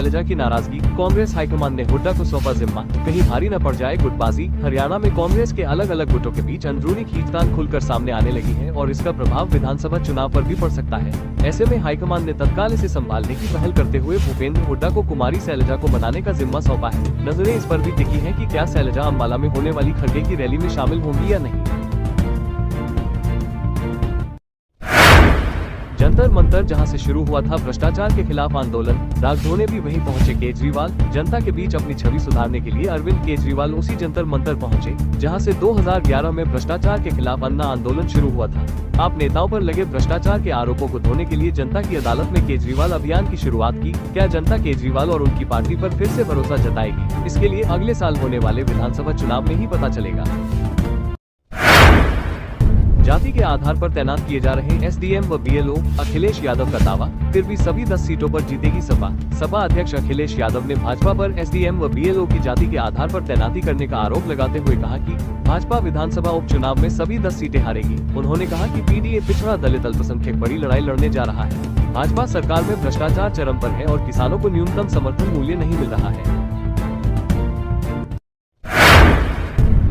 शैलजा की नाराजगी, कांग्रेस हाईकमान ने हुड्डा को सौंपा जिम्मा, कहीं भारी न पड़ जाए गुटबाजी। हरियाणा में कांग्रेस के अलग अलग गुटों के बीच अंदरूनी खींचतान खुलकर सामने आने लगी है और इसका प्रभाव विधानसभा चुनाव पर भी पड़ सकता है। ऐसे में हाईकमान ने तत्काल इसे संभालने की पहल करते हुए भूपेंद्र हुड्डा को कुमारी शैलजा को मनाने का जिम्मा सौंपा है। नजरें इस पर भी टिकी हैं कि क्या शैलजा अम्बाला में होने वाली खड़गे की रैली में शामिल होंगी या नहीं। जंतर मंतर जहां से शुरू हुआ था भ्रष्टाचार के खिलाफ आंदोलन, राजधोने भी वहीं पहुंचे केजरीवाल। जनता के बीच अपनी छवि सुधारने के लिए अरविंद केजरीवाल उसी जंतर मंतर पहुंचे जहां से 2011 में भ्रष्टाचार के खिलाफ अन्ना आंदोलन शुरू हुआ था। आप नेताओं पर लगे भ्रष्टाचार के आरोपों को धोने के लिए जनता की अदालत में केजरीवाल अभियान की शुरुआत की। क्या जनता केजरीवाल और उनकी पार्टी पर फिर से भरोसा जताएगी? इसके लिए अगले साल होने वाले विधानसभा चुनाव में ही पता चलेगा। जाति के आधार पर तैनात किए जा रहे एसडीएम व बीएलओ, अखिलेश यादव का दावा, फिर भी सभी 10 सीटों पर जीतेगी सपा। सपा अध्यक्ष अखिलेश यादव ने भाजपा पर एसडीएम व बीएलओ की जाति के आधार पर तैनाती करने का आरोप लगाते हुए कहा कि भाजपा विधानसभा उपचुनाव में सभी 10 सीटें हारेगी। उन्होंने कहा कि पीडीए पिछड़ा दलित अल्पसंख्यक बड़ी लड़ाई लड़ने जा रहा है। भाजपा सरकार में भ्रष्टाचार चरम पर है और किसानों को न्यूनतम समर्थन मूल्य नहीं मिल रहा है।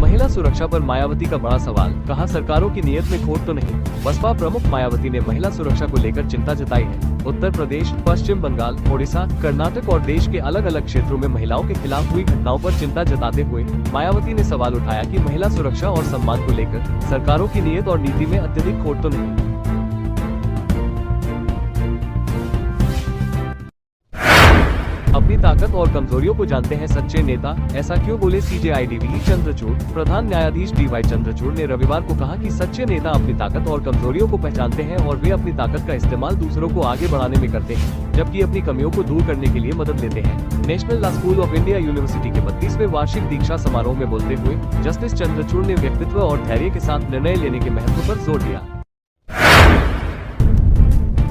महिला सुरक्षा पर मायावती का बड़ा सवाल, कहा सरकारों की नीयत में खोट तो नहीं। बसपा प्रमुख मायावती ने महिला सुरक्षा को लेकर चिंता जताई है। उत्तर प्रदेश, पश्चिम बंगाल, ओडिशा, कर्नाटक और देश के अलग अलग क्षेत्रों में महिलाओं के खिलाफ हुई घटनाओं पर चिंता जताते हुए मायावती ने सवाल उठाया कि महिला सुरक्षा और सम्मान को लेकर सरकारों की नीयत और नीति में अत्यधिक खोट तो नहीं। अपनी ताकत और कमजोरियों को जानते हैं सच्चे नेता, ऐसा क्यों बोले सीजेआई डीवी चंद्रचूड़। प्रधान न्यायाधीश डीवाई चंद्रचूड़ ने रविवार को कहा कि सच्चे नेता अपनी ताकत और कमजोरियों को पहचानते हैं और वे अपनी ताकत का इस्तेमाल दूसरों को आगे बढ़ाने में करते हैं, जबकि अपनी कमियों को दूर करने के लिए मदद लेते हैं। National law school of India university के 32वें वार्षिक दीक्षा समारोह में बोलते हुए जस्टिस चंद्रचूड़ ने व्यक्तित्व और धैर्य के साथ निर्णय लेने के महत्व पर जोर दिया।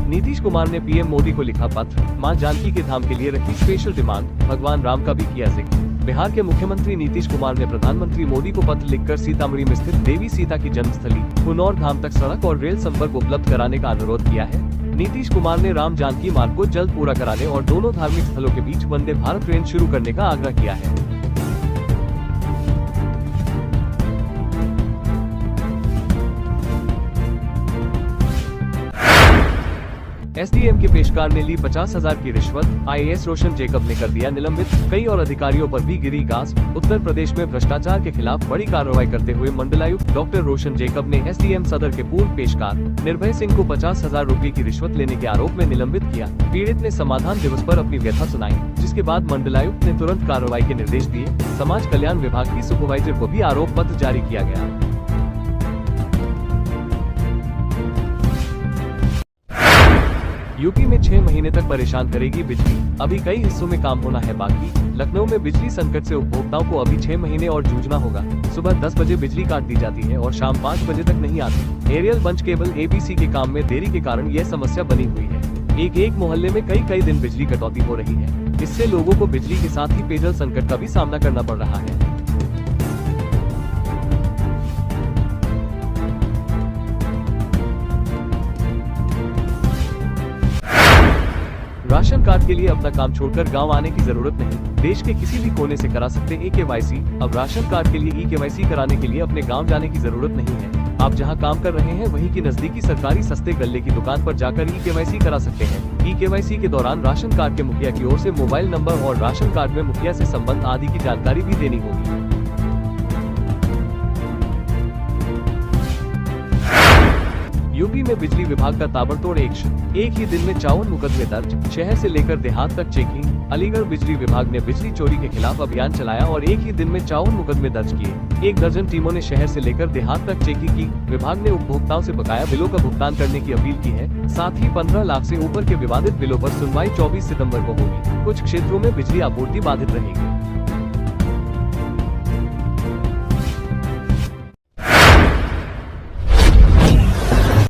नीतीश कुमार ने पीएम मोदी को लिखा पत्र, मां जानकी के धाम के लिए रखी स्पेशल डिमांड, भगवान राम का भी किया जिक्र। बिहार के मुख्यमंत्री नीतीश कुमार ने प्रधानमंत्री मोदी को पत्र लिखकर सीतामढ़ी में स्थित देवी सीता की जन्मस्थली कुनौर धाम तक सड़क और रेल संपर्क उपलब्ध कराने का अनुरोध किया है। नीतीश कुमार ने राम जानकी मार्ग को जल्द पूरा कराने और दोनों धार्मिक स्थलों के बीच वंदे भारत ट्रेन शुरू करने का आग्रह किया है। एसडीएम के पेशकार ने ली 50,000 की रिश्वत, आईएएस रोशन जेकब ने कर दिया निलंबित, कई और अधिकारियों पर भी गिरी गाज। उत्तर प्रदेश में भ्रष्टाचार के खिलाफ बड़ी कार्रवाई करते हुए मंडलायुक्त डॉक्टर रोशन जेकब ने एसडीएम सदर के पूर्व पेशकार निर्भय सिंह को 50,000 रुपए की रिश्वत लेने के आरोप में निलंबित किया। पीड़ित ने समाधान दिवस पर अपनी व्यथा सुनाई, जिसके बाद मंडलायुक्त ने तुरंत कार्रवाई के निर्देश दिए। समाज कल्याण विभाग की सुपरवाइजर को भी आरोप पत्र जारी किया गया। यूपी में 6 महीने तक परेशान करेगी बिजली, अभी कई हिस्सों में काम होना है बाकी। लखनऊ में बिजली संकट से उपभोक्ताओं को अभी 6 महीने और जूझना होगा। सुबह 10 बजे बिजली काट दी जाती है और शाम 5 बजे तक नहीं आती। एरियल बंच केबल एबीसी के काम में देरी के कारण यह समस्या बनी हुई है। एक मोहल्ले में कई दिन बिजली कटौती हो रही है। इससे लोगों को बिजली के साथ ही पेयजल संकट का भी सामना करना पड़ रहा है। राशन कार्ड के लिए अपना काम छोड़कर गांव आने की जरूरत नहीं, देश के किसी भी कोने से करा सकते ई-केवाईसी। अब राशन कार्ड के लिए ई-केवाईसी कराने के लिए अपने गांव जाने की जरूरत नहीं है। आप जहां काम कर रहे हैं वहीं की नजदीकी सरकारी सस्ते गल्ले की दुकान पर जाकर ई-केवाईसी करा सकते हैं। ई-केवाईसी के दौरान राशन कार्ड के मुखिया की ओर से मोबाइल नंबर और राशन कार्ड में मुखिया से संबंध आदि की जानकारी भी देनी होगी। यूपी में बिजली विभाग का ताबड़तोड़ एक्शन, एक ही दिन में 54 मुकदमे दर्ज, शहर से लेकर देहात तक चेकिंग। अलीगढ़ बिजली विभाग ने बिजली चोरी के खिलाफ अभियान चलाया और एक ही दिन में 54 मुकदमे दर्ज किए। 1 दर्जन टीमों ने शहर से लेकर देहात तक चेकिंग की। विभाग ने उपभोक्ताओं से बकाया बिलों का भुगतान करने की अपील की है। साथ ही 15 लाख से ऊपर के विवादित बिलों पर सुनवाई 24 सितम्बर को होगी। कुछ क्षेत्रों में बिजली आपूर्ति बाधित रहेगी।